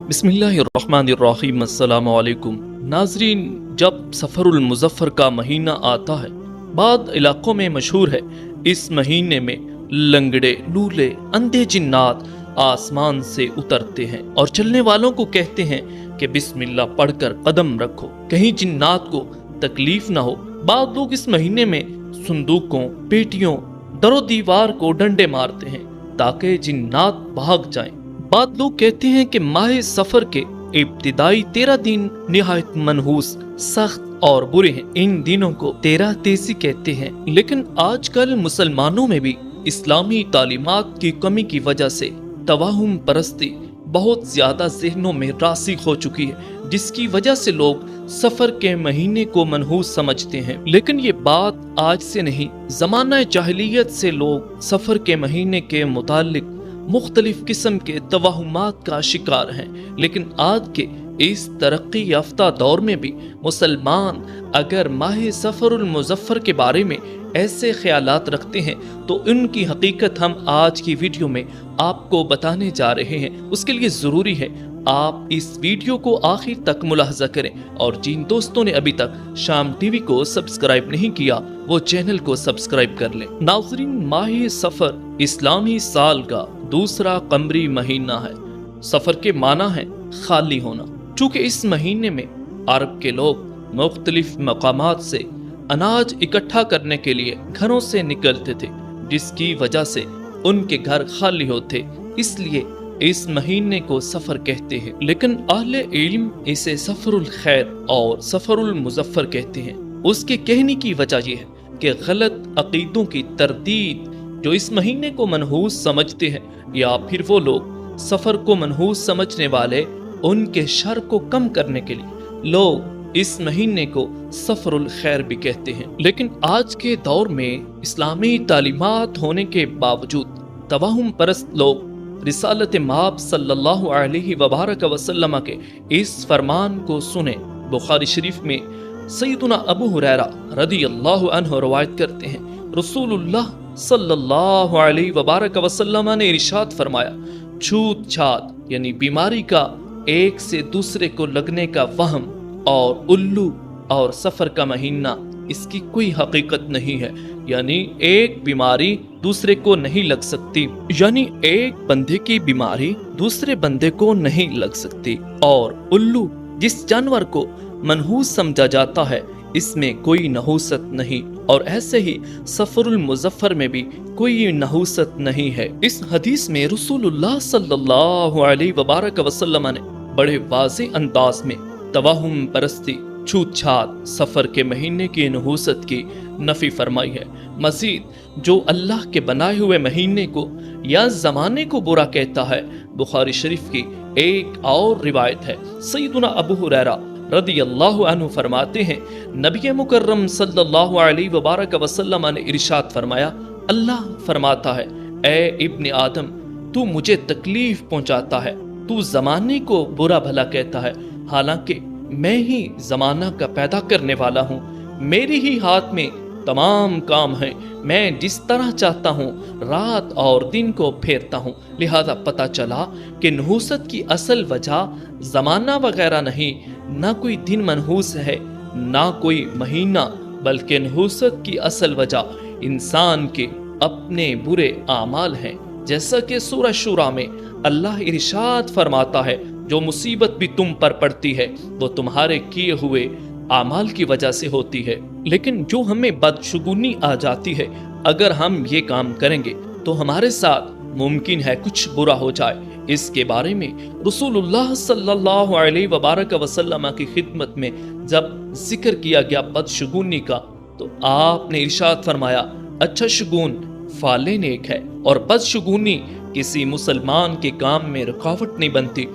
बिस्मिल्लाहिर्रहमानिर्रहीम। अस्सलाम वालेकुम नाजरीन, जब सफ़रुल मुज़फ़्फ़र का महीना आता है, बाद इलाकों में मशहूर है, इस महीने में लंगड़े, लूले, अंधे जिन्नात आसमान से उतरते हैं और चलने वालों को कहते हैं कि बिस्मिल्लाह पढ़कर कदम रखो, कहीं जिन्नात को तकलीफ ना हो। बाद लोग इस महीने में संदूकों, पेटियों, दरो दीवार को डंडे मारते हैं ताकि जिन्नात भाग जाएं। बाद लोग कहते हैं कि माह सफर के इब्तिदाई 13 दिन निहायत मनहूस, सख्त और बुरे हैं। इन दिनों को 13 तेसी कहते हैं। लेकिन आजकल मुसलमानों में भी इस्लामी तालीमात की कमी की वजह से तवाहुम परस्ती बहुत ज्यादा ज़हनों में रासिख हो चुकी है, जिसकी वजह से लोग सफर के महीने को मनहूस समझते हैं। लेकिन ये बात आज से नहीं, ज़माना जाहिलियत से लोग सफर के महीने के मुतालिक मुख्तलिफ किस्म के तवाहुमात का शिकार हैं। लेकिन आज के इस तरक्की याफ्ता दौर में भी मुसलमान अगर माह सफरुल मुज़फ़्फ़र के बारे में ऐसे ख्यालात रखते हैं तो उनकी हकीकत हम आज की वीडियो में आपको बताने जा रहे हैं। उसके लिए ज़रूरी है आप इस वीडियो को आखिर तक मुलाहजा करें और जिन दोस्तों ने अभी तक शाम टीवी को सब्सक्राइब नहीं किया वो चैनल को सब्सक्राइब कर लें। नाज़रीन, माह सफर इस्लामी साल का दूसरा कमरी महीना है। सफर के माना है खाली होना। चूंकि इस महीने में अरब के लोग मुख्तलिफ मकामात से अनाज इकट्ठा करने के लिए घरों से निकलते थे, जिसकी वजह से उनके घर खाली होते, इसलिए इस महीने को सफर कहते हैं। लेकिन अहले इल्म इसे सफरुल खैर और सफरुल मुज़फ़्फ़र कहते हैं। उसके कहने की वजह यह है कि गलत अकीदों की तरदीद जो इस महीने को मनहूस समझते हैं, या फिर वो लोग सफर को मनहूस समझने वाले, उनके शर को कम करने के लिए लोग इस महीने को सफरुल खैर भी कहते हैं। लेकिन आज के दौर में इस्लामी तालीमात होने के बावजूद तवाहुम परस्त लोग रिसालत माब सल्लल्लाहु अलैहि वबारक वसल्लम के इस फरमान को सुने। बुखारी शरीफ में सैयदना अबू हुरैरा रदियल्लाहु अन्हु रवायत करते हैं, रसूलुल्लाह सल्लल्लाहु अलैहि वबारक वसल्लम ने इरशाद फरमाया, छूत छात यानी बीमारी का एक से दूसरे को लगने का वहम और उल्लू और सफर का महीना, इसकी कोई हकीकत नहीं है। यानी एक बीमारी दूसरे को नहीं लग सकती, यानी एक बंदे की बीमारी दूसरे बंदे को नहीं लग सकती। और उल्लू जिस जानवर को मनहूस समझा जाता है, इसमें कोई नहूसत नहीं, और ऐसे ही सफरुल मुज़फ़्फ़र में भी कोई नहूसत नहीं है। इस हदीस में रसूलुल्लाह सल्लल्लाहु अलैहि वबारक वसल्लम ने बड़े वाज़ेह अंदाज में तवाहुम परस्ती, छूत छात, सफर के महीने की नहूसत की नफी फरमाई है। मजीद जो अल्लाह के बनाए हुए महीने को या जमाने को बुरा कहता है, बुखारी शरीफ की एक और रिवायत है, सैयदना अबू हुरैरा रदियल्लाहु अन्हु फरमाते हैं, नबी मुकर्रम सल्लल्लाहु अलैहि वबारक वसल्लम ने इरशाद फरमाया, अल्लाह फरमाता है, ए इब्न आदम, तू मुझे तकलीफ पहुंचाता है, तू जमाने को बुरा भला कहता है, हालांकि मैं ही जमाना का पैदा करने वाला हूँ, मेरे ही हाथ में तमाम काम है, मैं जिस तरह चाहता हूँ रात और दिन को फेरता हूँ। लिहाजा पता चला कि नहूसत की असल वजह जमाना वगैरह नहीं, ना कोई दिन मनहूस है, ना कोई महीना, बल्कि नहूसत की असल वजह इंसान के अपने बुरे आमाल हैं। जैसा कि सूरह शूरा में अल्लाह इरशाद फरमाता है, जो मुसीबत भी तुम पर पड़ती है वो तुम्हारे किए हुए आमाल की वजह से होती है। लेकिन जो हमें बदशगुनी आ जाती है, अगर हम ये काम करेंगे तो हमारे साथ मुमकिन है कुछ बुरा हो जाए। इसके बारे में रसूलुल्लाह सल्लल्लाहु अलैहि वबारक वसल्लम की खिदमत में जब जिक्र किया गया बदशगुनी का, तो आपने इरशाद फरमाया, अच्छा शगुन फाले नेक है और बदशगुनी किसी मुसलमान के काम में रुकावट नहीं बनती।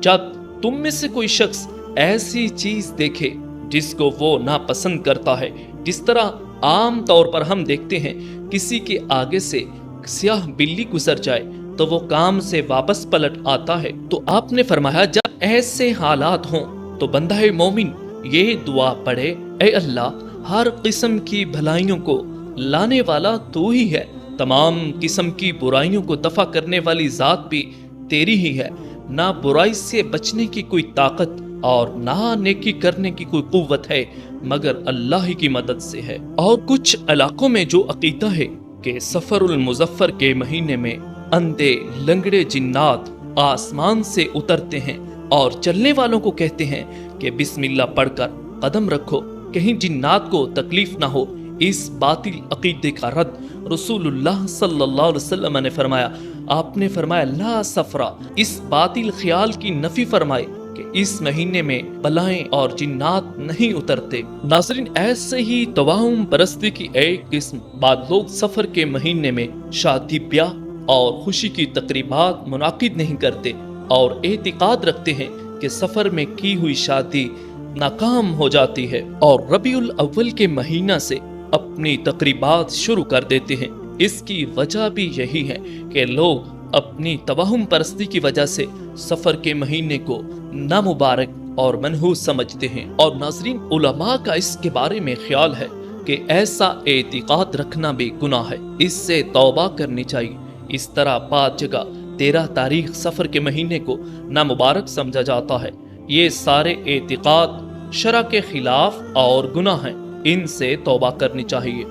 जब तुम में से कोई शख्स ऐसी चीज देखे जिसको वो नापसंद करता है, जिस तरह आम तौर पर हम देखते हैं किसी के आगे से स्याह बिल्ली गुजर जाए तो वो काम से वापस पलट आता है, तो आपने फरमाया जब ऐसे हालात हों तो बंदा मोमिन ये दुआ पढ़े, ए अल्लाह, हर किस्म की भलाइयों को लाने वाला तू ही है, तमाम किस्म की बुराइयों को दफा करने वाली जात भी तेरी ही है, نہ برائی سے بچنے کی کوئی طاقت اور نہ نیکی کرنے کی کوئی قوت ہے مگر اللہ کی مدد سے ہے۔ اور کچھ علاقوں میں جو عقیدہ ہے کہ سفر المظفر کے مہینے میں اندھے لنگڑے جنات آسمان سے اترتے ہیں اور چلنے والوں کو کہتے ہیں کہ بسم اللہ پڑھ کر قدم رکھو، کہیں جنات کو تکلیف نہ ہو، اس باطل عقیدے کا رد رسول اللہ صلی اللہ علیہ وسلم نے فرمایا۔ آپ نے فرمایا لا سفرا، اس باطل خیال کی نفی فرمائے کہ اس مہینے میں بلائیں اور جنات نہیں اترتے۔ ناظرین، ایسے ہی توہم پرستی کی ایک قسم بعض لوگ سفر کے مہینے میں شادی بیاہ اور خوشی کی تقریبات منعقد نہیں کرتے اور اعتقاد رکھتے ہیں کہ سفر میں کی ہوئی شادی ناکام ہو جاتی ہے اور ربیع الاول کے مہینہ سے اپنی تقریبات شروع کر دیتے ہیں۔ اس کی وجہ بھی یہی ہے کہ لوگ اپنی توہم پرستی کی وجہ سے سفر کے مہینے کو نامبارک اور منحوس سمجھتے ہیں۔ اور ناظرین، علماء کا اس کے بارے میں خیال ہے کہ ایسا اعتقاد رکھنا بھی گناہ ہے، اس سے توبہ کرنی چاہیے۔ اس طرح بعض جگہ 13 تاریخ سفر کے مہینے کو نامبارک سمجھا جاتا ہے۔ یہ سارے اعتقاد شرع کے خلاف اور گناہ ہیں، ان سے توبہ کرنی چاہیے۔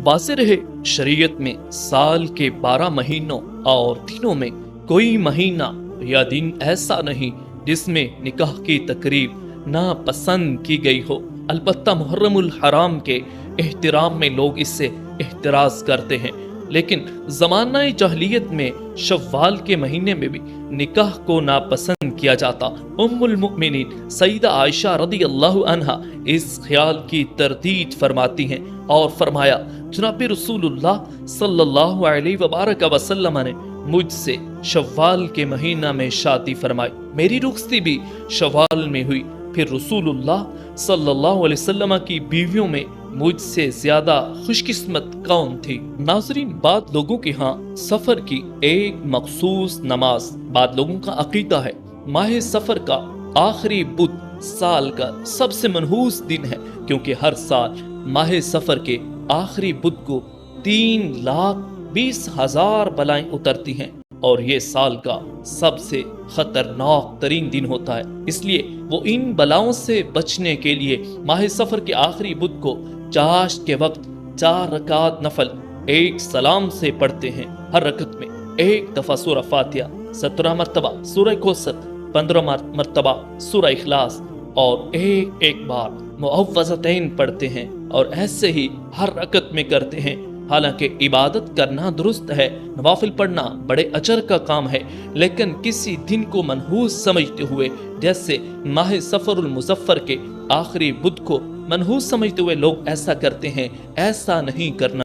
واضح رہے، شریعت میں سال کے 12 مہینوں اور دنوں میں کوئی مہینہ یا دن ایسا نہیں جس میں نکاح کی تقریب ناپسند کی گئی ہو۔ البتہ محرم الحرام کے احترام میں لوگ اس سے احتراز کرتے ہیں، لیکن زمانہ جاہلیت میں شوال کے مہینے میں بھی نکاح کو ناپسند کیا جاتا۔ ام المؤمنین سیدہ عائشہ رضی اللہ عنہا اس خیال کی تردید فرماتی ہیں اور فرمایا، جناب رسول اللہ صلی اللہ علیہ وبارک وسلم نے مجھ سے شوال کے مہینہ میں شادی فرمائی، میری رخصتی بھی شوال میں ہوئی، پھر رسول اللہ صلی اللہ علیہ وسلم کی بیویوں میں مجھ سے زیادہ خوش قسمت کون تھی؟ ناظرین، بعض لوگوں کے ہاں سفر کی ایک مخصوص نماز، بعض لوگوں کا عقیدہ ہے ماہ سفر کا آخری بدھ سال کا سب سے منحوس دن ہے، کیونکہ ہر سال ماہ سفر کے آخری بدھ کو 3,20,000 بلائیں اترتی ہیں اور یہ سال کا سب سے خطرناک ترین دن ہوتا ہے۔ اس لیے وہ ان بلاؤں سے بچنے کے لیے ماہ سفر کے آخری بدھ کو چاشت کے وقت 4 رکعت نفل ایک سلام سے پڑھتے ہیں۔ ہر رکعت میں ایک دفعہ سورہ فاتحہ، 17 مرتبہ سورہ کوثر، 15 مرتبہ سورہ اخلاص اور ایک بار معوذتین پڑھتے ہیں، اور ایسے ہی ہر رکعت میں کرتے ہیں۔ حالانکہ عبادت کرنا درست ہے، نوافل پڑھنا بڑے اجر کا کام ہے، لیکن کسی دن کو منحوس سمجھتے ہوئے، جیسے ماہ سفر المظفر کے آخری بدھ کو منحوس سمجھتے ہوئے لوگ ایسا کرتے ہیں، ایسا نہیں کرنا۔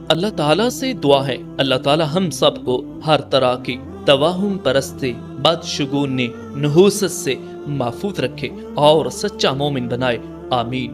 اللہ تعالیٰ سے دعا ہے اللہ تعالیٰ ہم سب کو ہر طرح کی توہم پرستی، بدشگونی، نحوست سے محفوظ رکھے اور سچا مومن بنائے، آمین۔